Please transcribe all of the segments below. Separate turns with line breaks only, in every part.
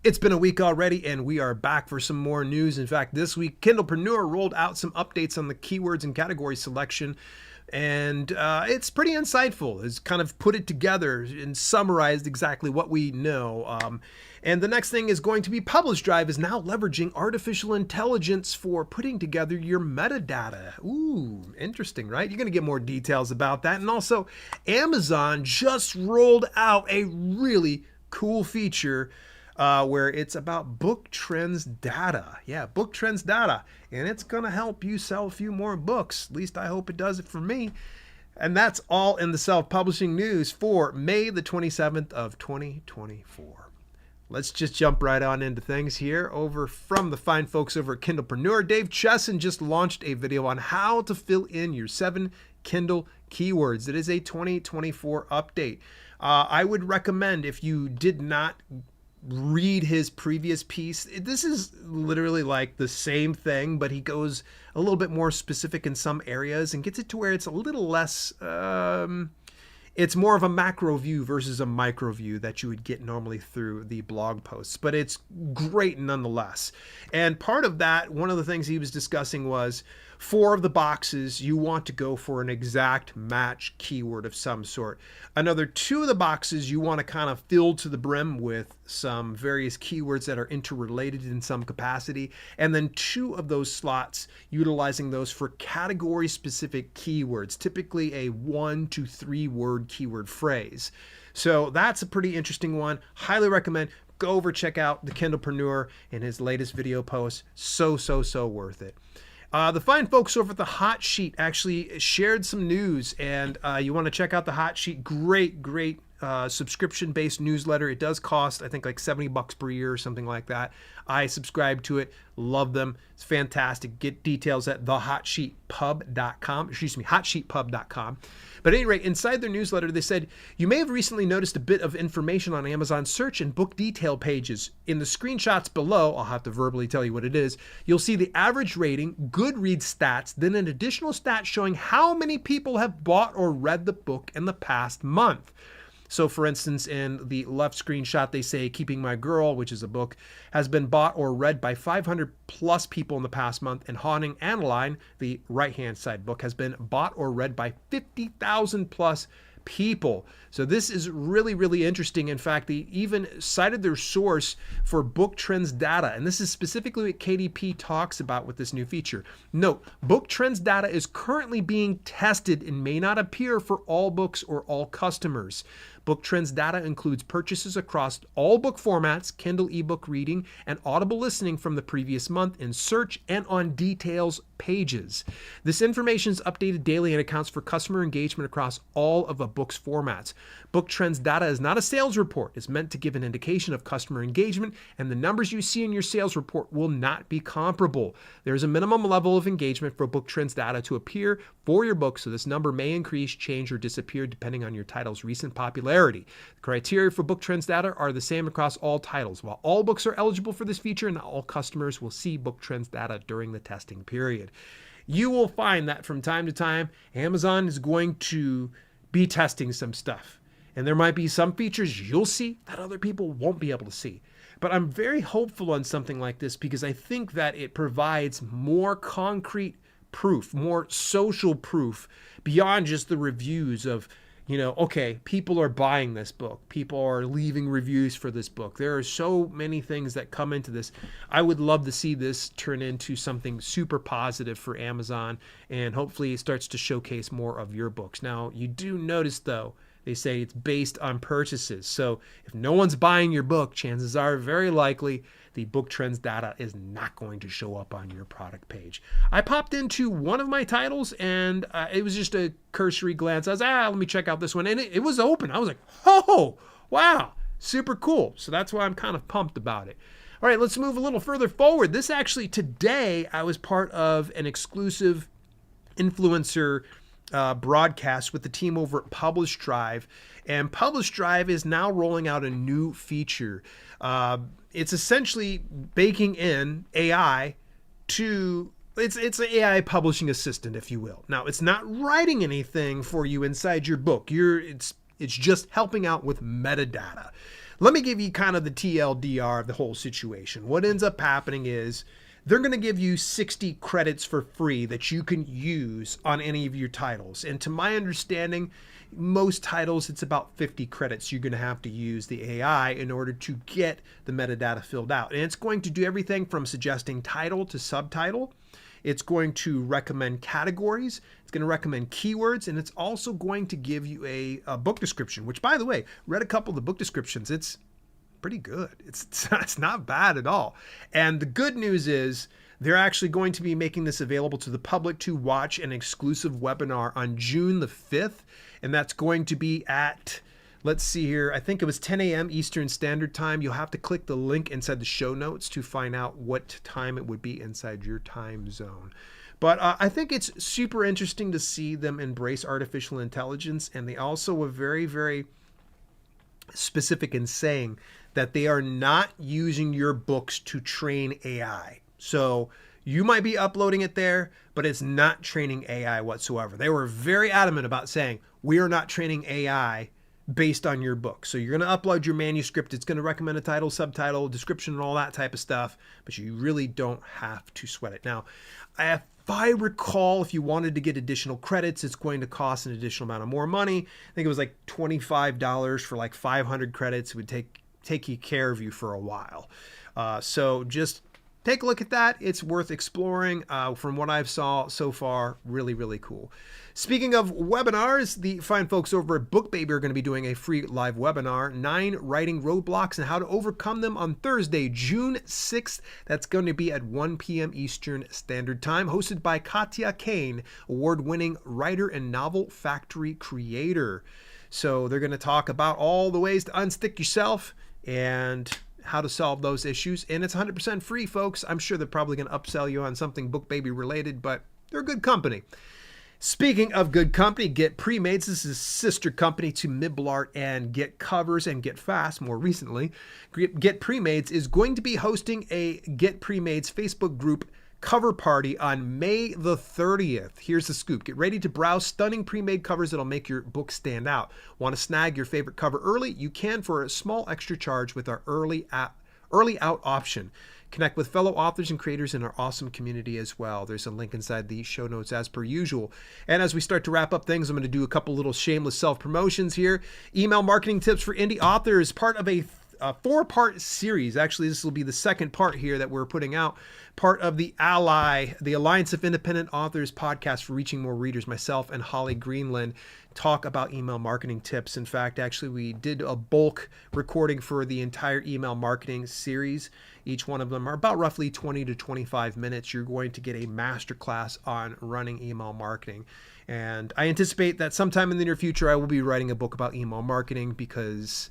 It's been a week already, and we are back for some more news. In fact, this week, Kindlepreneur rolled out some updates on the keywords and category selection, and it's pretty insightful. It's kind of put it together and summarized exactly what we know. And the next thing is going to be Publish Drive is now leveraging artificial intelligence for putting together your metadata. Ooh, interesting, right? You're going to get more details about that. And also, Amazon just rolled out a really cool feature where it's about book trends data. Yeah, book trends data. And it's going to help you sell a few more books. At least I hope it does it for me. And that's all in the self-publishing news for May the 27th of 2024. Let's just jump right on into things here. Over from the fine folks over at Kindlepreneur, Dave Chesson just launched a video on how to fill in your 7 Kindle keywords. It is a 2024 update. I would recommend, if you did not read his previous piece, this is literally like the same thing, but he goes a little bit more specific in some areas and gets it to where it's a little less it's more of a macro view versus a micro view that you would get normally through the blog posts, but it's great nonetheless. And part of that, one of the things he was discussing was 4 of the boxes you want to go for an exact match keyword of some sort. Another 2 of the boxes you want to kind of fill to the brim with some various keywords that are interrelated in some capacity. And then 2 of those slots, utilizing those for category specific keywords, typically a 1 to 3 word keyword phrase. So that's a pretty interesting one. Highly recommend. Go over, check out the Kindlepreneur in his latest video post. So worth it. The fine folks over at the Hot Sheet actually shared some news, and you want to check out the Hot Sheet. Great subscription-based newsletter. It does cost, I think, like $70 per year or something like that. I subscribe to it. Love them. It's fantastic. Get details at thehotsheetpub.com. Excuse me, hotsheetpub.com. But at any rate, inside their newsletter, they said, you may have recently noticed a bit of information on Amazon search and book detail pages. In the screenshots below, I'll have to verbally tell you what it is, you'll see the average rating, Goodreads stats, then an additional stat showing how many people have bought or read the book in the past month. So for instance, in the left screenshot, they say Keeping My Girl, which is a book, has been bought or read by 500 plus people in the past month. And Haunting Adeline, the right-hand side book, has been bought or read by 50,000 plus people. So this is really interesting. In fact, they even cited their source for book trends data. And this is specifically what KDP talks about with this new feature. Note, book trends data is currently being tested and may not appear for all books or all customers. Book trends data includes purchases across all book formats, Kindle ebook reading, and Audible listening from the previous month in search and on details pages. This information is updated daily and accounts for customer engagement across all of a book's formats. Book trends data is not a sales report. It's meant to give an indication of customer engagement, and the numbers you see in your sales report will not be comparable. There is a minimum level of engagement for book trends data to appear for your book, so this number may increase, change, or disappear depending on your title's recent popularity. The criteria for book trends data are the same across all titles. While all books are eligible for this feature, not all customers will see book trends data during the testing period. You will find that from time to time, Amazon is going to be testing some stuff. And there might be some features you'll see that other people won't be able to see. But I'm very hopeful on something like this because I think that it provides more concrete proof, more social proof beyond just the reviews of, okay, people are buying this book. People are leaving reviews for this book. There are so many things that come into this. I would love to see this turn into something super positive for Amazon, and hopefully it starts to showcase more of your books. Now, you do notice, though, they say it's based on purchases. So if no one's buying your book, chances are very likely the book trends data is not going to show up on your product page. I popped into one of my titles and it was just a cursory glance. I was, let me check out this one. And it was open. I was like, oh, wow, super cool. So that's why I'm kind of pumped about it. All right, let's move a little further forward. This actually, today, I was part of an exclusive influencer broadcast with the team over at Publish Drive, and Publish Drive is now rolling out a new feature. It's essentially baking in AI to it's an AI publishing assistant, if you will. Now, it's not writing anything for you inside your book. It's just helping out with metadata. let me give you kind of the TLDR of the whole situation. What ends up happening is they're going to give you 60 credits for free that you can use on any of your titles. And to my understanding, most titles, it's about 50 credits you're going to have to use the AI in order to get the metadata filled out. And it's going to do everything from suggesting title to subtitle. It's going to recommend categories. It's going to recommend keywords. And it's also going to give you a book description, which, by the way, read a couple of the book descriptions. It's pretty good. It's not bad at all. And the good news is they're actually going to be making this available to the public to watch an exclusive webinar on June the 5th. And that's going to be at, let's see here, I think it was 10 a.m. Eastern Standard Time. You'll have to click the link inside the show notes to find out what time it would be inside your time zone. But I think it's super interesting to see them embrace artificial intelligence. And they also were very, very specific in saying that they are not using your books to train AI. So you might be uploading it there, but it's not training AI whatsoever. They were very adamant about saying, we are not training AI based on your book. So you're going to upload your manuscript. It's going to recommend a title, subtitle, description, and all that type of stuff, but you really don't have to sweat it. Now, if I recall, if you wanted to get additional credits, it's going to cost an additional amount of more money. I think it was like $25 for like 500 credits. It would take care of you for a while. So just take a look at that. It's worth exploring. From what I've saw so far, really, really cool. Speaking of webinars, the fine folks over at BookBaby are going to be doing a free live webinar, 9 writing roadblocks and how to overcome them, on Thursday, June 6th. That's going to be at 1 p.m. Eastern Standard Time, hosted by Katya Kane, award-winning writer and novel factory creator. So they're going to talk about all the ways to unstick yourself and how to solve those issues. And it's 100% free, folks. I'm sure they're probably going to upsell you on something BookBaby related, but they're good company. Speaking of good company, Get Premades. This is a sister company to Midblart and Get Covers and Get Fast more recently. Get Premades is going to be hosting a Get Premades Facebook group cover party on May the 30th. Here's the scoop. Get ready to browse stunning pre-made covers that'll make your book stand out. Want to snag your favorite cover early? You can for a small extra charge with our early out option. Connect with fellow authors and creators in our awesome community as well. There's a link inside the show notes as per usual. And as we start to wrap up things, I'm going to do a couple little shameless self-promotions here. Email marketing tips for indie authors, part of a 4-part series. Actually, this will be the second part here that we're putting out. Part of the Alliance of Independent Authors podcast for reaching more readers. Myself and Holly Greenland talk about email marketing tips. In fact, actually, we did a bulk recording for the entire email marketing series. Each one of them are about roughly 20 to 25 minutes. You're going to get a masterclass on running email marketing. And I anticipate that sometime in the near future, I will be writing a book about email marketing because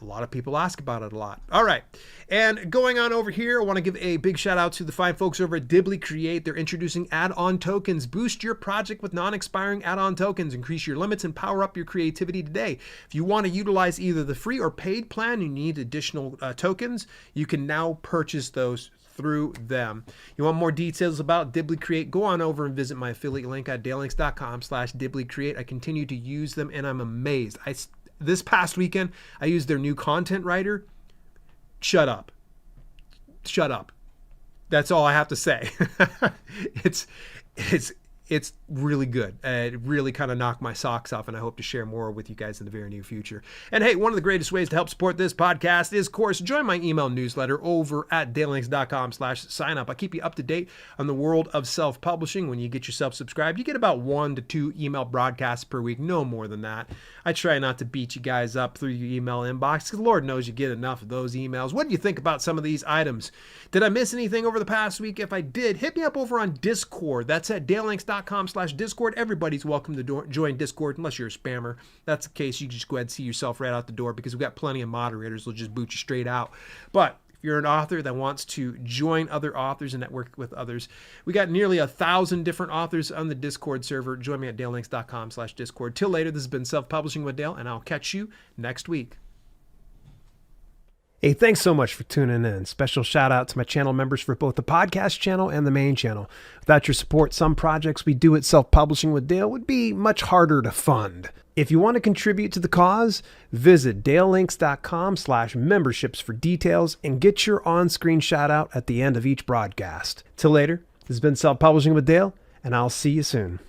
a lot of people ask about it a lot. All right. And going on over here, I want to give a big shout out to the fine folks over at Dibbly Create. They're introducing add-on tokens. Boost your project with non-expiring add-on tokens. Increase your limits and power up your creativity today. If you want to utilize either the free or paid plan, you need additional tokens. You can now purchase those through them. You want more details about Dibbly Create? Go on over and visit my affiliate link at dalelinks.com/Dibbly Create. I continue to use them and I'm amazed. This past weekend, I used their new content writer. Shut up. That's all I have to say. It's really good. It really kind of knocked my socks off, and I hope to share more with you guys in the very near future. And hey, one of the greatest ways to help support this podcast is, of course, join my email newsletter over at dalelinks.com/sign up. I keep you up to date on the world of self-publishing. When you get yourself subscribed, you get about 1 to 2 email broadcasts per week, no more than that. I try not to beat you guys up through your email inbox because Lord knows you get enough of those emails. What do you think about some of these items? Did I miss anything over the past week? If I did, hit me up over on Discord. That's at dalelinks.com/Discord. Everybody's welcome to join Discord unless you're a spammer. If that's the case, you can just go ahead and see yourself right out the door because we've got plenty of moderators who'll just boot you straight out. But if you're an author that wants to join other authors and network with others, we got nearly 1,000 different authors on the Discord server. Join me at dalelinks.com/Discord. Till later, this has been Self-Publishing with Dale, and I'll catch you next week. Hey, thanks so much for tuning in. Special shout out to my channel members for both the podcast channel and the main channel. Without your support, some projects we do at Self-Publishing with Dale would be much harder to fund. If you want to contribute to the cause, visit dalelinks.com/memberships for details and get your on-screen shout out at the end of each broadcast. Till later, this has been Self-Publishing with Dale, and I'll see you soon.